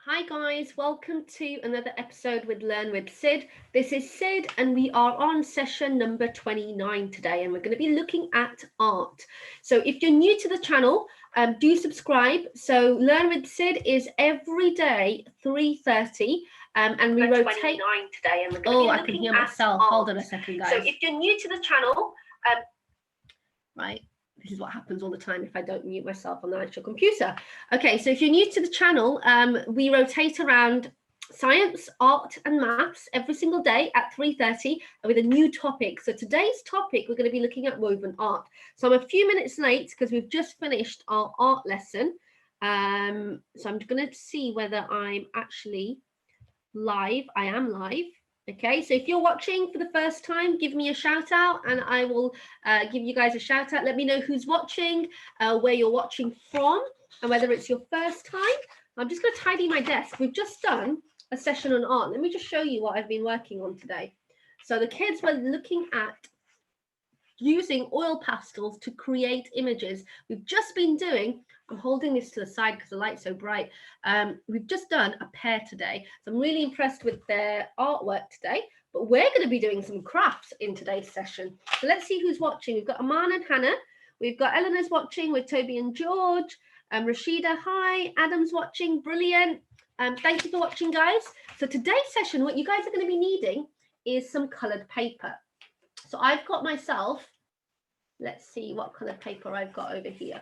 Hi guys, welcome to another episode with Learn with Sid. This is Sid and we are on session number 29 today and we're going to be looking at art. So if you're new to the channel, do subscribe. So Learn with Sid is every day 3:30 and we rotate 29 today and we're going to be looking at myself. Art. Hold on a second guys. So if you're new to the channel, right. This is what happens all the time if I don't mute myself on the actual computer. Okay, so if you're new to the channel, we rotate around science, art and maths every single day at 3:30 with a new topic. So today's topic, we're going to be looking at woven art. So I'm a few minutes late because we've just finished our art lesson. So I'm going to see whether I'm actually live. I am live. Okay, so if you're watching for the first time, give me a shout out and I will give you guys a shout out. Let me know who's watching, where you're watching from, and whether it's your first time. I'm just going to tidy my desk. We've just done a session on art. Let me just show you what I've been working on today. So the kids were looking at using oil pastels to create images. We've just been doing, I'm holding this to the side because the light's so bright. We've just done a pair today. So I'm really impressed with their artwork today, but we're going to be doing some crafts in today's session. So let's see who's watching. We've got Aman and Hannah. We've got Eleanor's watching with Toby and George. Rashida, hi. Adam's watching, brilliant. Thank you for watching, guys. So today's session, what you guys are going to be needing is some colored paper. So I've got myself, let's see what colored paper I've got over here.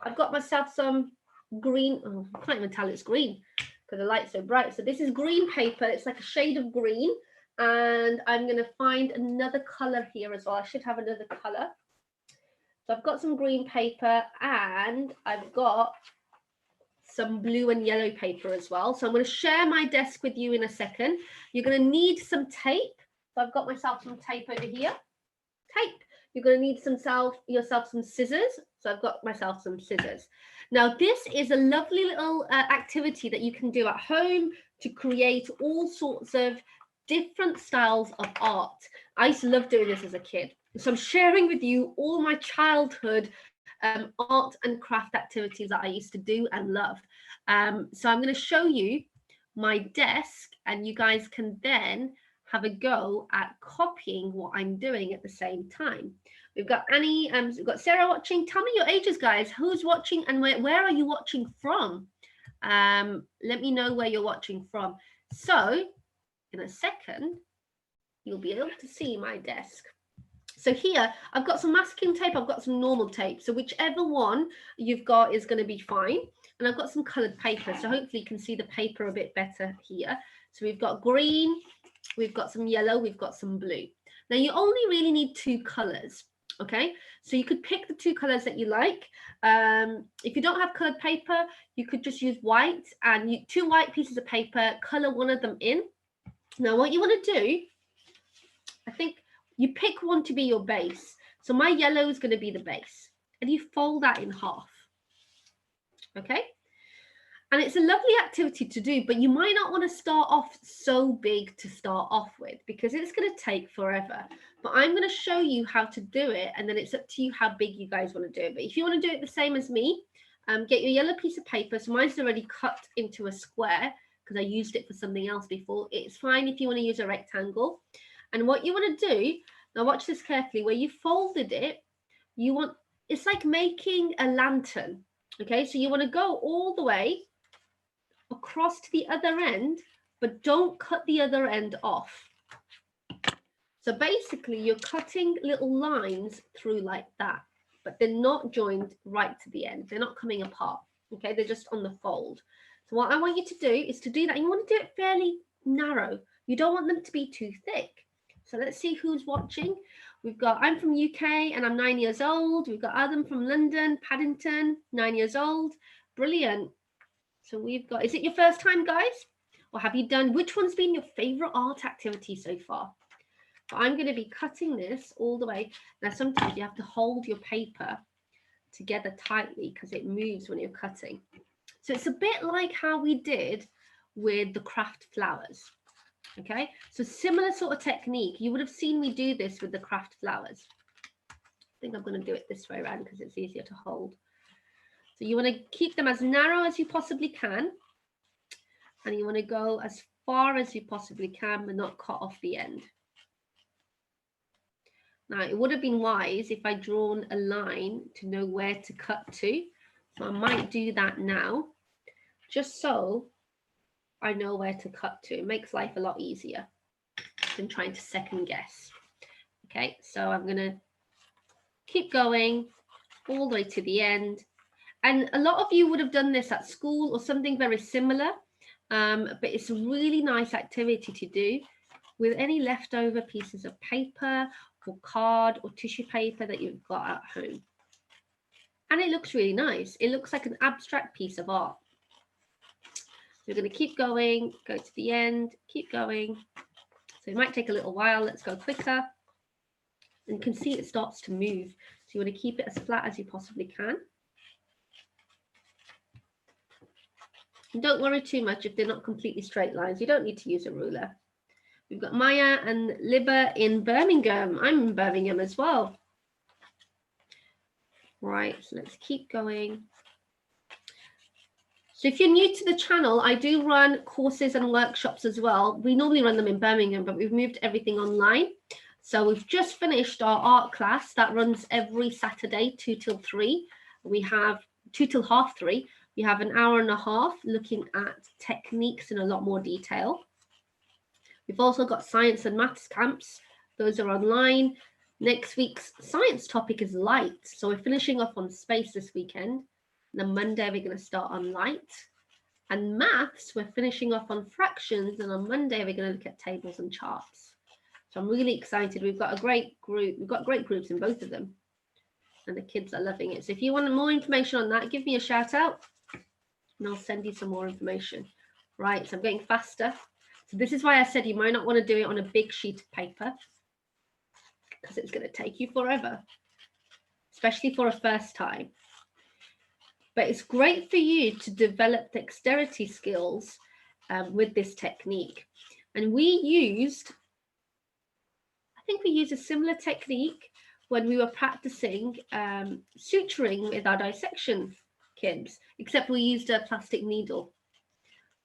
I've got myself some green, oh, I can't even tell it's green because the light's so bright. So this is green paper. It's like a shade of green. And I'm going to find another color here as well. I should have another color. So I've got some green paper and I've got some blue and yellow paper as well. So I'm going to share my desk with you in a second. You're going to need some tape. So I've got myself some tape over here. Tape. You're going to need yourself some scissors. So I've got myself some scissors. Now, this is a lovely little activity that you can do at home to create all sorts of different styles of art. I used to love doing this as a kid. So I'm sharing with you all my childhood art and craft activities that I used to do and love. So I'm going to show you my desk and you guys can then have a go at copying what I'm doing at the same time. We've got Annie, we've got Sarah watching. Tell me your ages, guys. Who's watching and where are you watching from? Let me know where you're watching from. So in a second, you'll be able to see my desk. So here, I've got some masking tape, I've got some normal tape. So whichever one you've got is going to be fine. And I've got some colored paper. So hopefully you can see the paper a bit better here. So we've got green, we've got some yellow, we've got some blue. Now you only really need two colors, okay? So you could pick the two colors that you like. If you don't have colored paper, you could just use white and two white pieces of paper, color one of them in. Now what you want to do, I think you pick one to be your base. So my yellow is going to be the base and you fold that in half, okay? And it's a lovely activity to do, but you might not want to start off so big to start off with because it's going to take forever. But I'm going to show you how to do it, and then it's up to you how big you guys want to do it. But if you want to do it the same as me, get your yellow piece of paper. So mine's already cut into a square because I used it for something else before. It's fine if you want to use a rectangle. And what you want to do, now watch this carefully, where you folded it, it's like making a lantern. Okay, so you want to go all the way across to the other end, but don't cut the other end off. So basically you're cutting little lines through like that, but they're not joined right to the end. They're not coming apart. Okay, they're just on the fold. So what I want you to do is to do that. You want to do it fairly narrow. You don't want them to be too thick. So let's see who's watching. I'm from UK and I'm 9 years old. We've got Adam from London, Paddington, 9 years old. Brilliant. So we've got, is it your first time, guys? Or have you done, which one's been your favorite art activity so far? But I'm going to be cutting this all the way. Now, sometimes you have to hold your paper together tightly because it moves when you're cutting. So it's a bit like how we did with the craft flowers. Okay, so similar sort of technique. You would have seen me do this with the craft flowers. I think I'm going to do it this way around because it's easier to hold. So you want to keep them as narrow as you possibly can. and you want to go as far as you possibly can, but not cut off the end. Now, it would have been wise if I'd drawn a line to know where to cut to. So I might do that now, just so I know where to cut to. It makes life a lot easier than trying to second guess. Okay, so I'm going to keep going all the way to the end. And a lot of you would have done this at school or something very similar, but it's a really nice activity to do with any leftover pieces of paper or card or tissue paper that you've got at home. And it looks really nice. It looks like an abstract piece of art. We're going to keep going, go to the end, keep going. So it might take a little while. Let's go quicker. And you can see it starts to move. So you want to keep it as flat as you possibly can. And don't worry too much if they're not completely straight lines. You don't need to use a ruler. We've got Maya and Libba in Birmingham. I'm in Birmingham as well. Right, so let's keep going. So if you're new to the channel, I do run courses and workshops as well. We normally run them in Birmingham, but we've moved everything online. So we've just finished our art class that runs every Saturday, 2 till 3. We have 2 till half 3. We have an hour and a half looking at techniques in a lot more detail. We've also got science and maths camps. Those are online. Next week's science topic is light. So we're finishing off on space this weekend. And then Monday, we're going to start on light. And maths, we're finishing off on fractions. And on Monday, we're going to look at tables and charts. So I'm really excited. We've got a great group. We've got great groups in both of them. And the kids are loving it. So if you want more information on that, give me a shout out. And I'll send you some more information. Right, so I'm getting faster. So this is why I said you might not want to do it on a big sheet of paper, because it's going to take you forever, especially for a first time. But it's great for you to develop dexterity skills with this technique. And I think we used a similar technique when we were practicing suturing with our dissection kits, except we used a plastic needle.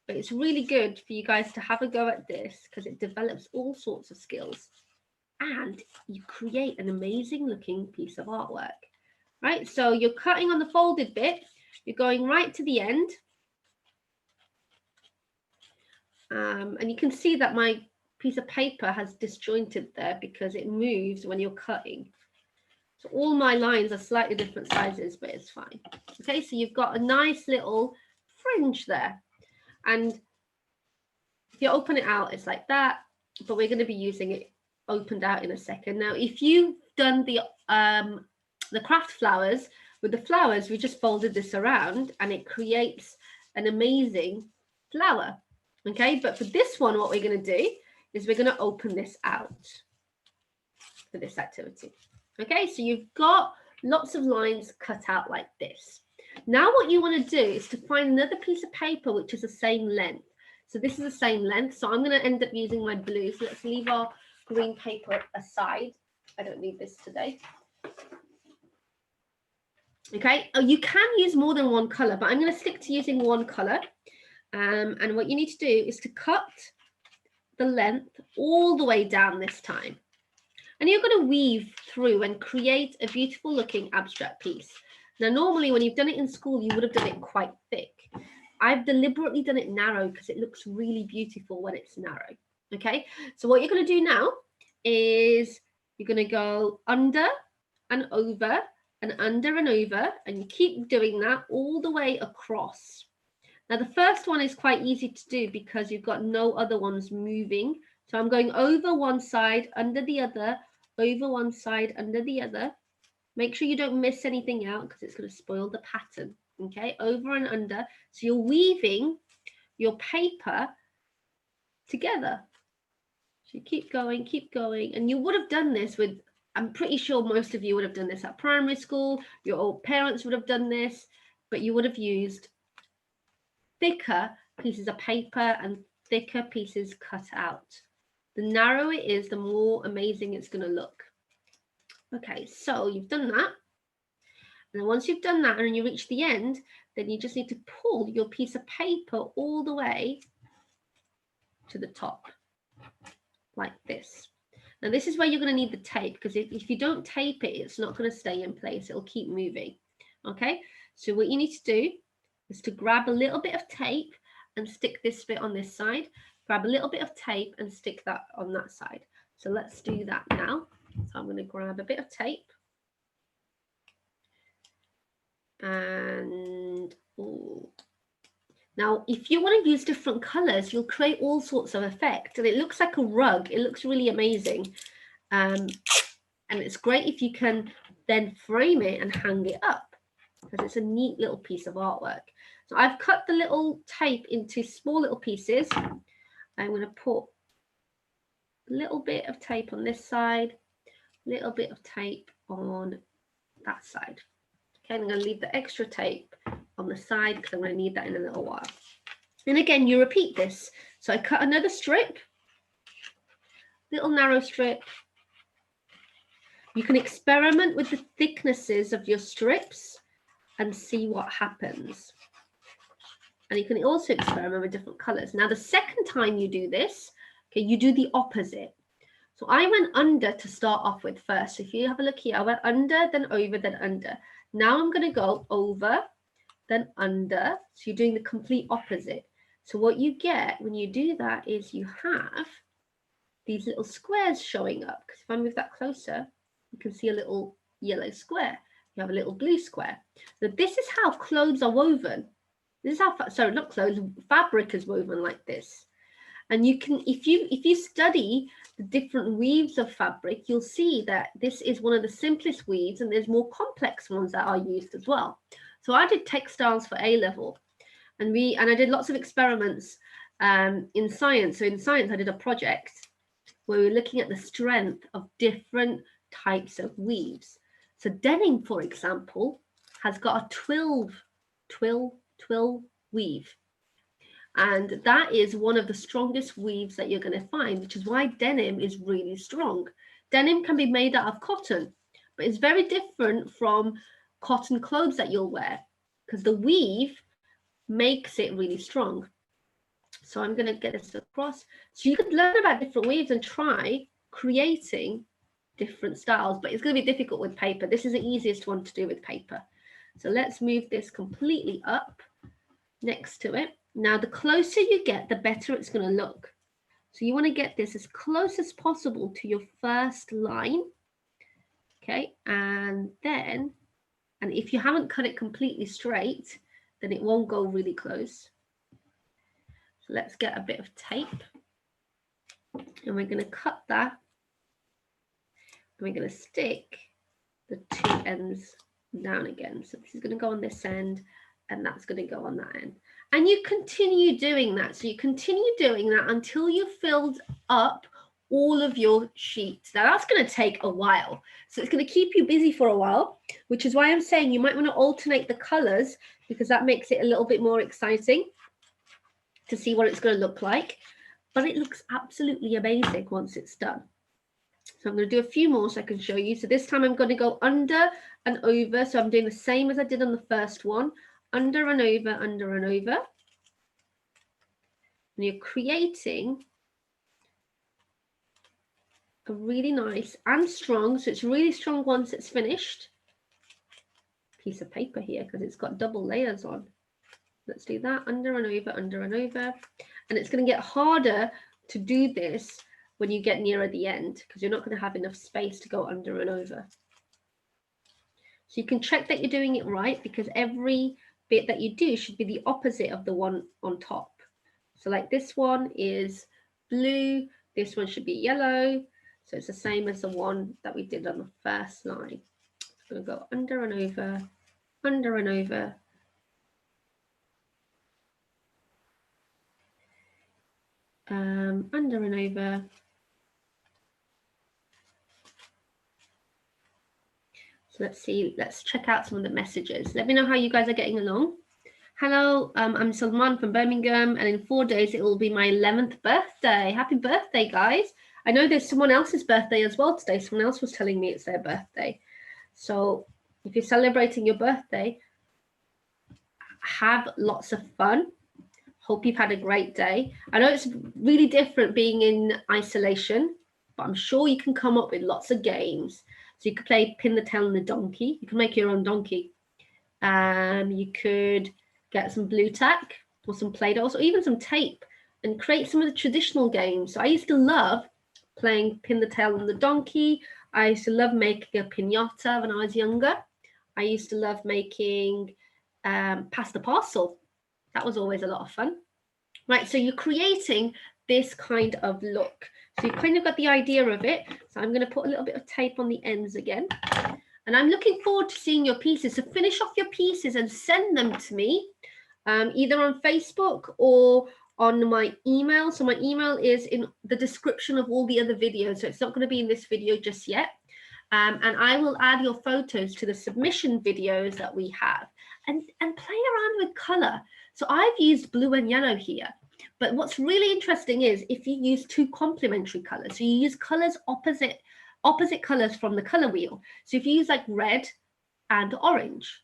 But it's really good for you guys to have a go at this because it develops all sorts of skills and you create an amazing looking piece of artwork, right? So you're cutting on the folded bit, you're going right to the end. And you can see that my piece of paper has disjointed there because it moves when you're cutting. So all my lines are slightly different sizes, but it's fine. Okay, so you've got a nice little fringe there. And if you open it out, it's like that, but we're going to be using it opened out in a second. Now, if you've done the craft flowers, with the flowers, we just folded this around and it creates an amazing flower. Okay, but for this one, what we're going to do is we're going to open this out for this activity. Okay, so you've got lots of lines cut out like this. Now what you want to do is to find another piece of paper which is the same length. So this is the same length. So I'm going to end up using my blue. So let's leave our green paper aside. I don't need this today. Okay, you can use more than one color, but I'm going to stick to using one color. And what you need to do is to cut the length all the way down this time. And you're going to weave through and create a beautiful looking abstract piece. Now, normally when you've done it in school, you would have done it quite thick. I've deliberately done it narrow because it looks really beautiful when it's narrow. Okay, so what you're going to do now is you're going to go under and over and under and over, and you keep doing that all the way across. Now, the first one is quite easy to do because you've got no other ones moving. So I'm going over one side, under the other, over one side, under the other. Make sure you don't miss anything out because it's going to spoil the pattern. Okay, over and under. So you're weaving your paper together. So you keep going, and you would have done this with, I'm pretty sure most of you would have done this at primary school. Your old parents would have done this, but you would have used thicker pieces of paper and thicker pieces cut out. The narrower it is, the more amazing it's going to look. Okay, so you've done that. And then once you've done that and you reach the end, then you just need to pull your piece of paper all the way to the top, like this. Now this is where you're going to need the tape, because if you don't tape it, it's not going to stay in place. It'll keep moving. Okay, so what you need to do is to grab a little bit of tape and stick this bit on this side. Grab a little bit of tape and stick that on that side. So let's do that now. So I'm going to grab a bit of tape. And now if you want to use different colors, you'll create all sorts of effect, and it looks like a rug. It looks really amazing. And it's great if you can then frame it and hang it up, because it's a neat little piece of artwork. So I've cut the little tape into small little pieces. I'm going to put a little bit of tape on this side, a little bit of tape on that side. Okay, I'm going to leave the extra tape on the side because I'm going to need that in a little while. And again, you repeat this. So I cut another strip, little narrow strip. You can experiment with the thicknesses of your strips and see what happens. And you can also experiment with different colors. Now, the second time you do this, okay, you do the opposite. So I went under to start off with first. So if you have a look here, I went under, then over, then under. Now I'm going to go over, then under. So you're doing the complete opposite. So what you get when you do that is you have these little squares showing up. Because if I move that closer, you can see a little yellow square. You have a little blue square. So this is how clothes are woven. This is how, sorry, not clothes, fabric is woven like this. And you can, if you study the different weaves of fabric, you'll see that this is one of the simplest weaves, and there's more complex ones that are used as well. So I did textiles for A level, and I did lots of experiments in science. So in science, I did a project where we were looking at the strength of different types of weaves. So denim, for example, has got a twill weave. And that is one of the strongest weaves that you're going to find, which is why denim is really strong. Denim can be made out of cotton, but it's very different from cotton clothes that you'll wear, because the weave makes it really strong. So I'm going to get this across. So you could learn about different weaves and try creating different styles, but it's going to be difficult with paper. This is the easiest one to do with paper. So let's move this completely up next to it. Now, the closer you get, the better it's going to look. So you want to get this as close as possible to your first line. Okay, and if you haven't cut it completely straight, then it won't go really close. So let's get a bit of tape, and we're going to cut that, and we're going to stick the two ends down again. So this is going to go on this end, and that's going to go on that end. And you continue doing that. So you continue doing that until you've filled up all of your sheets. Now that's going to take a while. So it's going to keep you busy for a while, which is why I'm saying you might want to alternate the colors, because that makes it a little bit more exciting to see what it's going to look like. But it looks absolutely amazing once it's done. So I'm going to do a few more so I can show you. So this time I'm going to go under and over. So I'm doing the same as I did on the first one. Under and over, under and over. And you're creating a really nice and strong, so it's really strong once it's finished, piece of paper here, because it's got double layers on. Let's do that, under and over, under and over. And it's going to get harder to do this when you get nearer the end, because you're not going to have enough space to go under and over. So you can check that you're doing it right, because every bit that you do should be the opposite of the one on top. So like this one is blue, this one should be yellow. So it's the same as the one that we did on the first line. So I'm going to go under and over, under and over. Under and over. So let's see, let's check out some of the messages. Let me know how you guys are getting along. Hello, I'm Salman from Birmingham, and in 4 days it will be my 11th birthday. Happy birthday, guys. I know there's someone else's birthday as well today. Someone else was telling me it's their birthday. So if you're celebrating your birthday, have lots of fun. Hope you've had a great day. I know it's really different being in isolation, but I'm sure you can come up with lots of games. So you could play pin the tail on the donkey. You can make your own donkey. You could get some blue tack or some Play-Dohs or even some tape and create some of the traditional games. So I used to love playing pin the tail on the donkey. I used to love making a pinata when I was younger. I used to love making pass the parcel. That was always a lot of fun. Right, so you're creating this kind of look. So you've kind of got the idea of it. So I'm going to put a little bit of tape on the ends again. And I'm looking forward to seeing your pieces. So finish off your pieces and send them to me, either on Facebook or on my email. So my email is in the description of all the other videos. So it's not going to be in this video just yet. And I will add your photos to the submission videos that we have and play around with color. So I've used blue and yellow here. But what's really interesting is if you use two complementary colors, so you use colors opposite colors from the color wheel. So if you use like red and orange,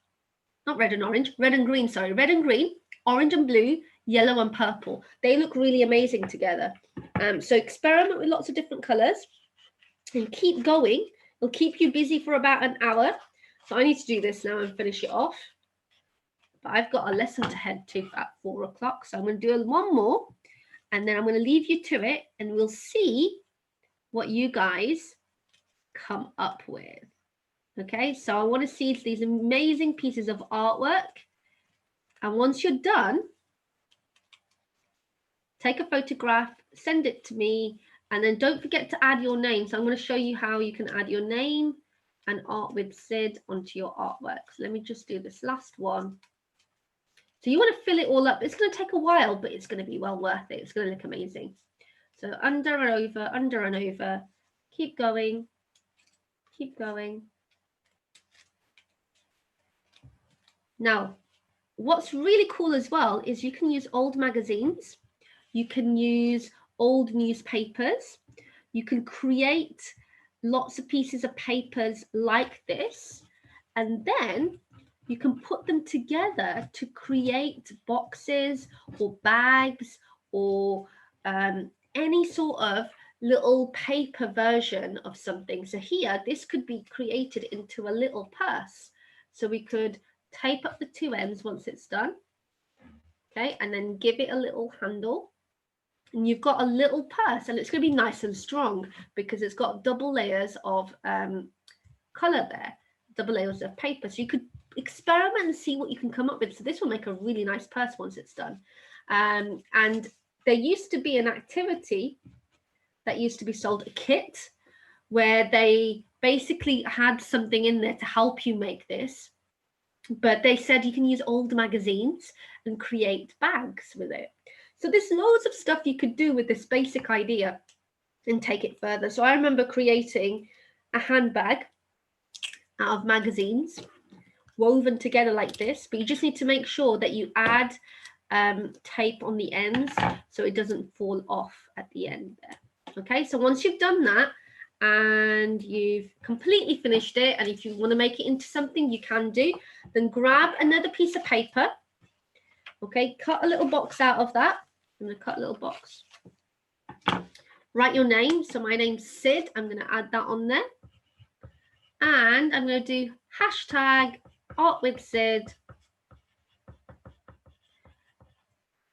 not red and orange, red and green, sorry, red and green, orange and blue, yellow and purple, they look really amazing together. So experiment with lots of different colors and keep going. It'll keep you busy for about an hour. So I need to do this now and finish it off. But I've got a lesson to head to at 4 o'clock. So I'm going to do one more and then I'm going to leave you to it and we'll see what you guys come up with. Okay, so I want to see these amazing pieces of artwork. And once you're done, take a photograph, send it to me, and then don't forget to add your name. So I'm going to show you how you can add your name and Art with Sid onto your artwork. So let me just do this last one. So you want to fill it all up. It's going to take a while, but it's going to be well worth it. It's going to look amazing. So under and over, keep going, keep going. Now, what's really cool as well is you can use old magazines. You can use old newspapers. You can create lots of pieces of papers like this. And then you can put them together to create boxes or bags or any sort of little paper version of something. So here, this could be created into a little purse. So we could tape up the two ends once it's done. Okay, and then give it a little handle. And you've got a little purse and it's going to be nice and strong because it's got double layers of color there, double layers of paper. So you could experiment and see what you can come up with. So this will make a really nice purse once it's done. And there used to be an activity that used to be sold, a kit, where they basically had something in there to help you make this. But they said you can use old magazines and create bags with it. So there's loads of stuff you could do with this basic idea and take it further. So I remember creating a handbag out of magazines woven together like this, but you just need to make sure that you add tape on the ends so it doesn't fall off at the end there. Okay, so once you've done that and you've completely finished it, and if you want to make it into something you can do, then grab another piece of paper. Okay, cut a little box out of that. I'm going to cut a little box. Write your name. So my name's Sid. I'm going to add that on there. And I'm going to do hashtag Art with Sid.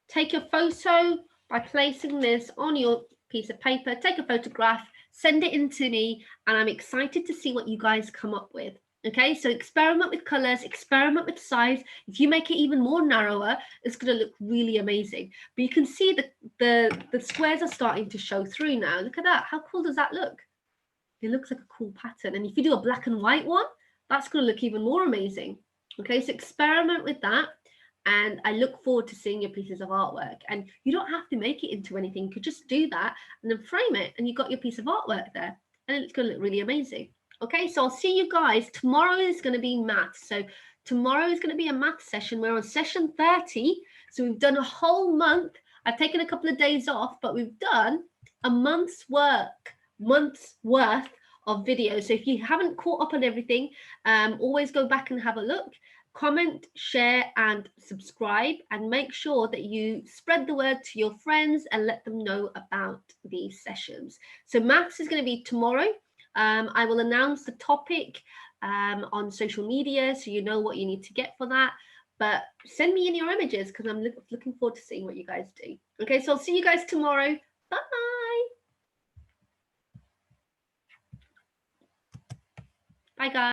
Take your photo by placing this on your piece of paper. Take a photograph, send it in to me, and I'm excited to see what you guys come up with. Okay, so experiment with colors, experiment with size. If you make it even more narrower, it's going to look really amazing. But you can see the squares are starting to show through now. Look at that. How cool does that look? It looks like a cool pattern. And if you do a black and white one, that's going to look even more amazing. Okay, so experiment with that. And I look forward to seeing your pieces of artwork. And you don't have to make it into anything. You could just do that and then frame it. And you've got your piece of artwork there. And it's going to look really amazing. Okay, so I'll see you guys. Tomorrow is going to be maths. So tomorrow is going to be a math session. We're on session 30. So we've done a whole month. I've taken a couple of days off, but we've done a month's worth of videos. So if you haven't caught up on everything, always go back and have a look. comment, share, and subscribe, and make sure that you spread the word to your friends and let them know about these sessions. So maths is going to be tomorrow. I will announce the topic on social media so you know what you need to get for that. But send me in your images because I'm looking forward to seeing what you guys do. Okay, so I'll see you guys tomorrow. Bye. Bye, guys.